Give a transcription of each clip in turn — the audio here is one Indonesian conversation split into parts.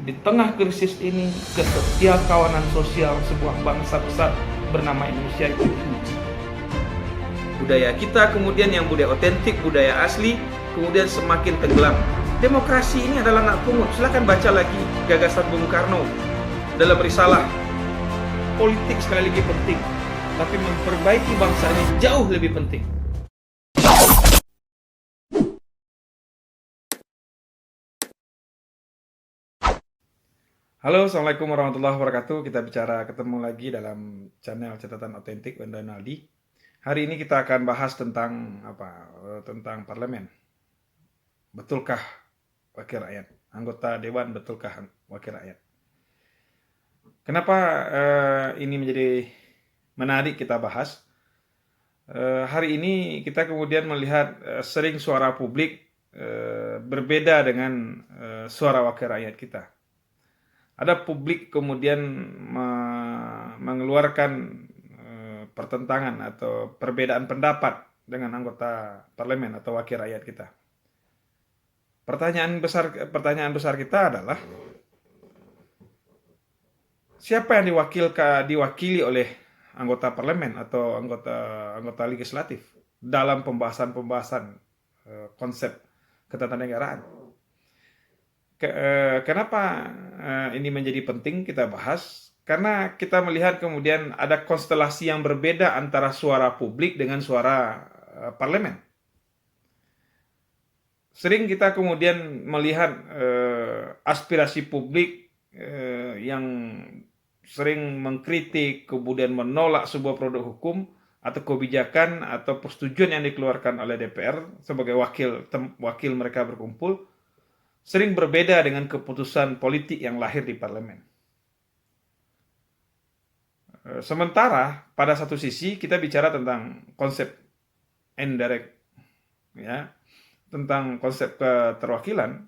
di tengah krisis ini kesetiakawanan sosial sebuah bangsa besar bernama Indonesia itu diuji. Budaya kita kemudian yang budaya otentik, budaya asli, kemudian semakin tenggelam. Demokrasi ini adalah anak pungut. Silakan baca lagi gagasan Bung Karno dalam risalah. Politik sekali lagi penting, tapi memperbaiki bangsa ini jauh lebih penting. Halo, Assalamualaikum warahmatullahi wabarakatuh. Kita ketemu lagi dalam channel Catatan Otentik Wendo Naldi. Hari ini kita akan bahas tentang tentang parlemen. Betulkah wakil rakyat? Anggota dewan betulkah wakil rakyat? Kenapa ini menjadi menarik kita bahas? Hari ini kita kemudian melihat sering suara publik berbeda dengan suara wakil rakyat kita. Ada publik kemudian mengeluarkan pertentangan atau perbedaan pendapat dengan anggota parlemen atau wakil rakyat kita. Pertanyaan besar kita adalah, siapa yang diwakili oleh anggota parlemen atau anggota legislatif dalam pembahasan konsep ketatanegaraan? Kenapa ini menjadi penting kita bahas? Karena kita melihat kemudian ada konstelasi yang berbeda antara suara publik dengan suara parlemen. Sering kita kemudian melihat aspirasi publik yang sering mengkritik, kemudian menolak sebuah produk hukum atau kebijakan atau persetujuan yang dikeluarkan oleh DPR sebagai wakil mereka berkumpul, sering berbeda dengan keputusan politik yang lahir di parlemen. Sementara pada satu sisi kita bicara tentang konsep indirect, ya, tentang konsep keterwakilan,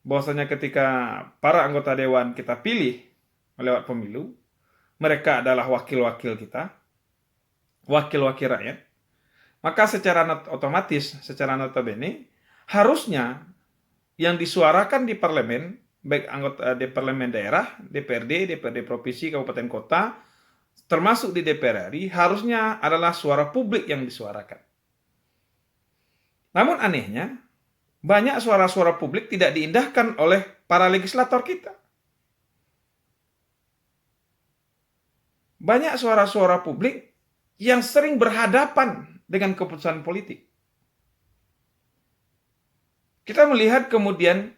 bahwasanya ketika para anggota dewan kita pilih lewat pemilu, mereka adalah wakil-wakil kita, wakil-wakil rakyat, maka secara otomatis, secara notabene, harusnya yang disuarakan di parlemen, baik anggota di parlemen daerah, DPRD, DPRD provinsi, kabupaten kota, termasuk di DPR RI, harusnya adalah suara publik yang disuarakan. Namun anehnya, banyak suara-suara publik tidak diindahkan oleh para legislator kita. Banyak suara-suara publik yang sering berhadapan dengan keputusan politik. Kita melihat kemudian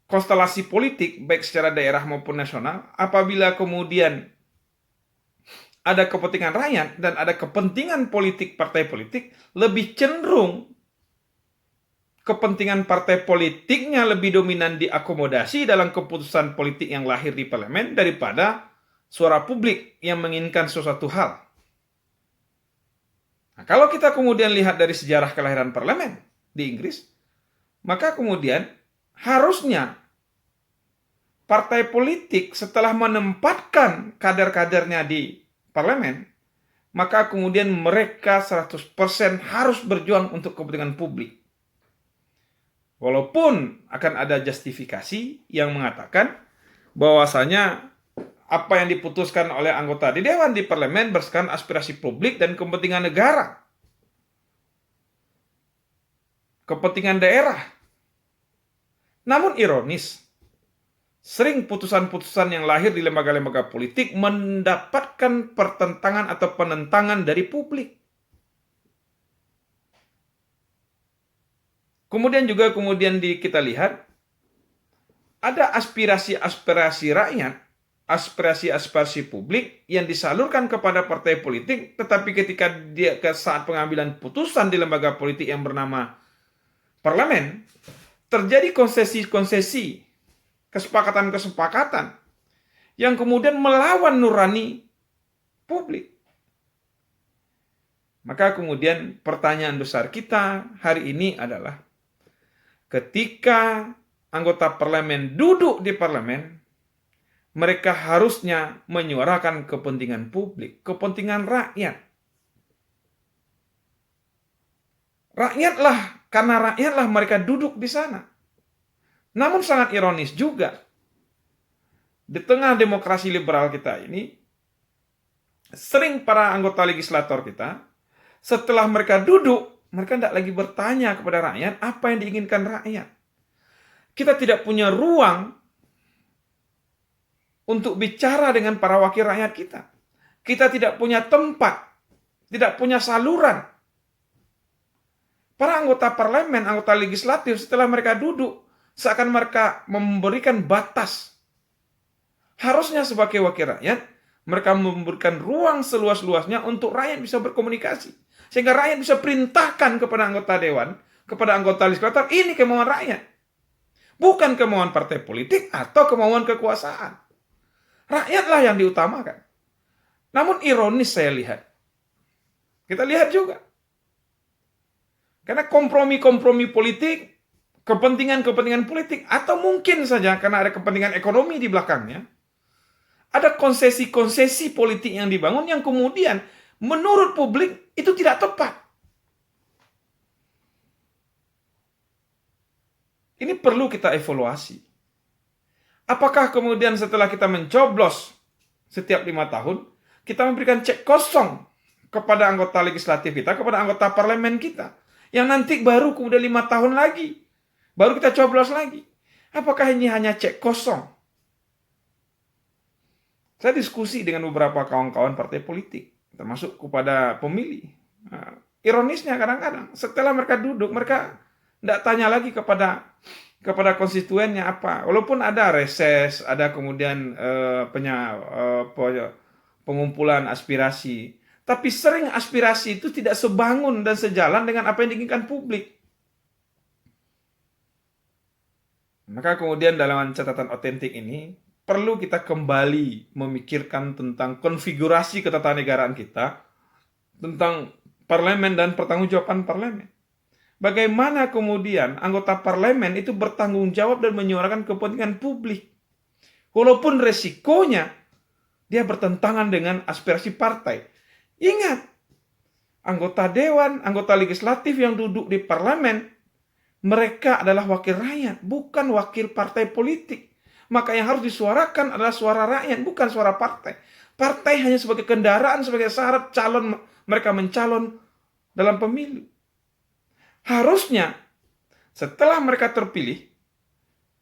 konstelasi politik baik secara daerah maupun nasional, apabila kemudian ada kepentingan rakyat dan ada kepentingan politik partai politik, lebih cenderung kepentingan partai politiknya lebih dominan diakomodasi dalam keputusan politik yang lahir di parlemen daripada suara publik yang menginginkan sesuatu hal. Nah, kalau kita kemudian lihat dari sejarah kelahiran parlemen di Inggris, maka kemudian harusnya partai politik setelah menempatkan kader-kadernya di parlemen, maka kemudian mereka 100% harus berjuang untuk kepentingan publik. Walaupun akan ada justifikasi yang mengatakan bahwasanya apa yang diputuskan oleh anggota di dewan di parlemen berdasarkan aspirasi publik dan kepentingan negara, kepentingan daerah. Namun ironis, sering putusan-putusan yang lahir di lembaga-lembaga politik mendapatkan pertentangan atau penentangan dari publik. Kemudian kita lihat ada aspirasi-aspirasi rakyat, aspirasi-aspirasi publik yang disalurkan kepada partai politik, tetapi ketika saat pengambilan putusan di lembaga politik yang bernama parlemen, terjadi konsesi-konsesi, kesepakatan-kesepakatan yang kemudian melawan nurani publik. Maka kemudian pertanyaan besar kita hari ini adalah, ketika anggota parlemen duduk di parlemen, mereka harusnya menyuarakan kepentingan publik, kepentingan rakyat. Karena rakyatlah mereka duduk di sana. Namun sangat ironis juga, di tengah demokrasi liberal kita ini, sering para anggota legislator kita, setelah mereka duduk, mereka tidak lagi bertanya kepada rakyat apa yang diinginkan rakyat. Kita tidak punya ruang untuk bicara dengan para wakil rakyat kita. Kita tidak punya tempat, tidak punya saluran. Para anggota parlemen, anggota legislatif, setelah mereka duduk, seakan mereka memberikan batas. Harusnya sebagai wakil rakyat, mereka memberikan ruang seluas-luasnya untuk rakyat bisa berkomunikasi. Sehingga rakyat bisa perintahkan kepada anggota dewan, kepada anggota legislator, ini kemauan rakyat. Bukan kemauan partai politik atau kemauan kekuasaan. Rakyatlah yang diutamakan. Namun ironis saya lihat. Kita lihat juga. Karena kompromi-kompromi politik, kepentingan-kepentingan politik, atau mungkin saja karena ada kepentingan ekonomi di belakangnya, ada konsesi-konsesi politik yang dibangun yang kemudian menurut publik itu tidak tepat. Ini perlu kita evaluasi. Apakah kemudian setelah kita mencoblos setiap 5 tahun, kita memberikan cek kosong kepada anggota legislatif kita, kepada anggota parlemen kita, yang nanti baru kemudian 5 tahun lagi, baru kita coblos lagi. Apakah ini hanya cek kosong? Saya diskusi dengan beberapa kawan-kawan partai politik, termasuk kepada pemilih. Nah, ironisnya kadang-kadang setelah mereka duduk, mereka tidak tanya lagi kepada konstituennya apa. Walaupun ada reses, ada kemudian pengumpulan aspirasi. Tapi sering aspirasi itu tidak sebangun dan sejalan dengan apa yang diinginkan publik. Maka kemudian dalam catatan otentik ini, perlu kita kembali memikirkan tentang konfigurasi ketatanegaraan kita, tentang parlemen dan pertanggungjawaban parlemen. Bagaimana kemudian anggota parlemen itu bertanggung jawab dan menyuarakan kepentingan publik. Walaupun resikonya dia bertentangan dengan aspirasi partai. Ingat, anggota dewan, anggota legislatif yang duduk di parlemen, mereka adalah wakil rakyat, bukan wakil partai politik. Maka yang harus disuarakan adalah suara rakyat, bukan suara partai. Partai hanya sebagai kendaraan, sebagai syarat calon mereka mencalon dalam pemilu. Harusnya setelah mereka terpilih,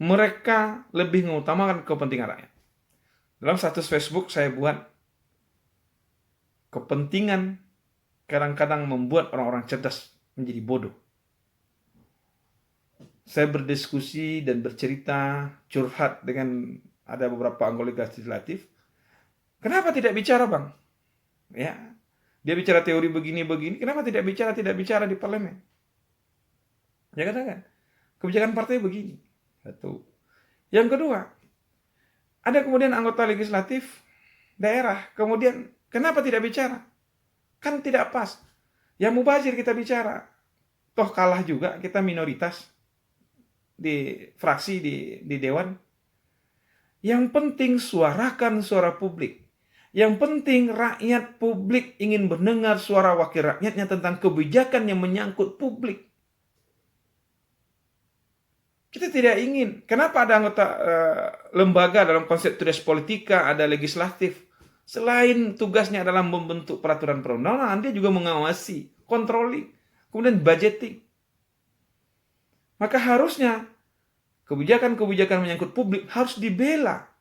mereka lebih mengutamakan kepentingan rakyat. Dalam status Facebook saya buat, kepentingan kadang-kadang membuat orang-orang cerdas menjadi bodoh. Saya berdiskusi dan bercerita, curhat dengan ada beberapa anggota legislatif. Kenapa tidak bicara, Bang? Ya, dia bicara teori begini-begini, kenapa tidak bicara di parlemen? Ya katakan, kebijakan partai begini. Satu. Yang kedua, ada kemudian anggota legislatif daerah, kemudian kenapa tidak bicara? Kan tidak pas. Yang mubazir kita bicara. Toh kalah juga, kita minoritas di fraksi di dewan. Yang penting suarakan suara publik. Yang penting rakyat publik ingin mendengar suara wakil rakyatnya tentang kebijakan yang menyangkut publik. Kita tidak ingin. Kenapa ada anggota lembaga dalam konsep tugas politika, ada legislatif. Selain tugasnya adalah membentuk peraturan perundang-undangan, dia juga mengawasi, controlling, kemudian budgeting. Maka harusnya kebijakan-kebijakan menyangkut publik harus dibela.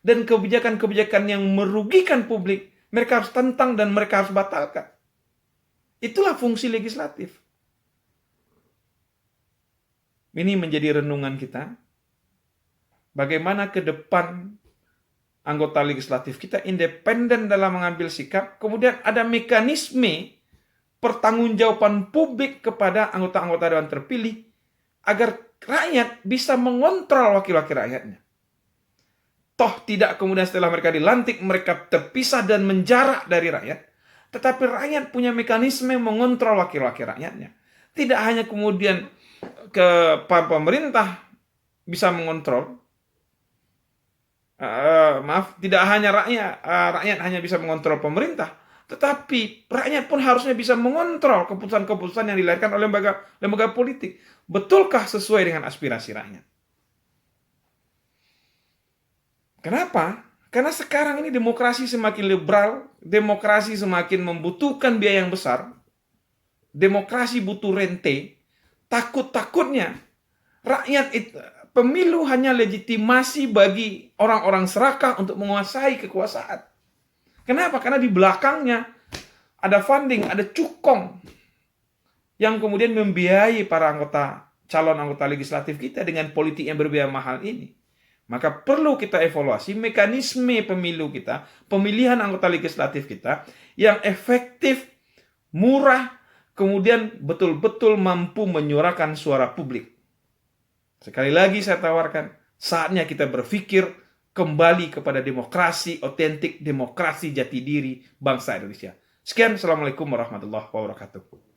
Dan kebijakan-kebijakan yang merugikan publik, mereka harus tentang dan mereka harus batalkan. Itulah fungsi legislatif. Ini menjadi renungan kita. Bagaimana ke depan anggota legislatif kita independen dalam mengambil sikap, kemudian ada mekanisme pertanggungjawaban publik kepada anggota-anggota dewan terpilih, agar rakyat bisa mengontrol wakil-wakil rakyatnya. Toh tidak kemudian setelah mereka dilantik, mereka terpisah dan menjarak dari rakyat, tetapi rakyat punya mekanisme mengontrol wakil-wakil rakyatnya. Tidak hanya kemudian pemerintah bisa mengontrol, tidak hanya rakyat hanya bisa mengontrol pemerintah, tetapi rakyat pun harusnya bisa mengontrol keputusan-keputusan yang dilahirkan oleh lembaga politik. Betulkah sesuai dengan aspirasi rakyat? Kenapa? Karena sekarang ini demokrasi semakin liberal, demokrasi semakin membutuhkan biaya yang besar, demokrasi butuh rente, takut-takutnya pemilu hanya legitimasi bagi orang-orang serakah untuk menguasai kekuasaan. Kenapa? Karena di belakangnya ada funding, ada cukong yang kemudian membiayai para calon anggota legislatif kita dengan politik yang berbiaya mahal ini. Maka perlu kita evaluasi mekanisme pemilu kita, pemilihan anggota legislatif kita yang efektif, murah, kemudian betul-betul mampu menyuarakan suara publik. Sekali lagi saya tawarkan, saatnya kita berpikir kembali kepada demokrasi otentik, demokrasi jati diri bangsa Indonesia. Sekian, Assalamualaikum warahmatullahi wabarakatuh.